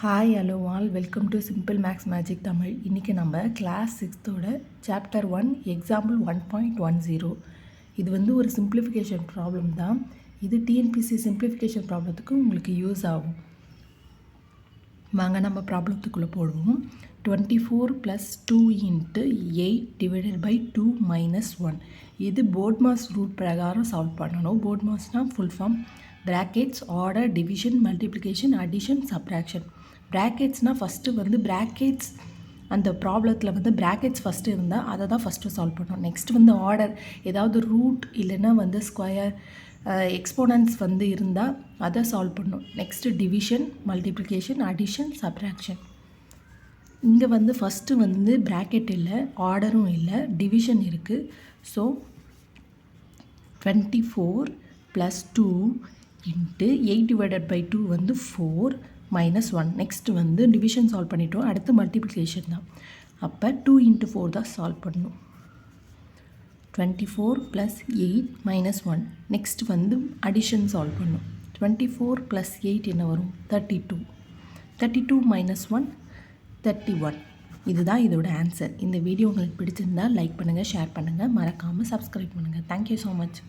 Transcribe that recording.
Hi hello all welcome to simple maths magic Tamil. இன்றைக்கி நம்ம class 6th chapter 1 example 1.10. இது வந்து ஒரு சிம்பிளிஃபிகேஷன் ப்ராப்ளம் தான். இது டிஎன்பிசி சிம்பிளிஃபிகேஷன் ப்ராப்ளத்துக்கு உங்களுக்கு யூஸ் ஆகும். வாங்க நம்ம ப்ராப்ளத்துக்குள்ளே போடுவோம். 24 + 2 × 8 / 2 - 1. இது போட்மாஸ் ரூட் பிரகாரம் சால்வ் பண்ணணும். போட்மாஸ்னால் full form brackets, order, division, multiplication, addition, subtraction. ப்ராக்கெட்ஸ்னால் ஃபஸ்ட்டு வந்து ப்ராக்கெட்ஸ் அந்த ப்ராப்ளத்தில் வந்து ப்ராக்கெட்ஸ் ஃபஸ்ட்டு இருந்தால் அதை தான் ஃபஸ்ட்டு சால்வ் பண்ணணும். நெக்ஸ்ட் வந்து ஆர்டர், ஏதாவது ரூட் இல்லைன்னா வந்து ஸ்கொயர், எக்ஸ்போனன்ட்ஸ் வந்து இருந்தால் அதை சால்வ் பண்ணணும். Next division, multiplication, addition, subtraction. இங்கே வந்து ஃபஸ்ட்டு வந்து ப்ராக்கெட் இல்லை, ஆர்டரும் இல்லை, டிவிஷன் இருக்குது. ஸோ 24 + 2 × 8 / 2 வந்து 4 - 1. நெக்ஸ்ட்டு வந்து டிவிஷன் சால்வ் பண்ணிட்டோம். அடுத்து மல்டிப்ளிகேஷன் தான். அப்போ 2 × 4 தான் சால்வ் பண்ணணும். 24 + 8 - 1. நெக்ஸ்ட் வந்து அடிஷன் சால்வ் பண்ணணும். 24 + 8 என்ன வரும்? 32. 32 - 1 31. இதுதான் இதோட ஆன்சர். இந்த வீடியோ உங்களுக்கு பிடிச்சிருந்தால் லைக் பண்ணுங்கள், ஷேர் பண்ணுங்கள், மறக்காமல் சப்ஸ்கிரைப் பண்ணுங்கள். Thank you so much.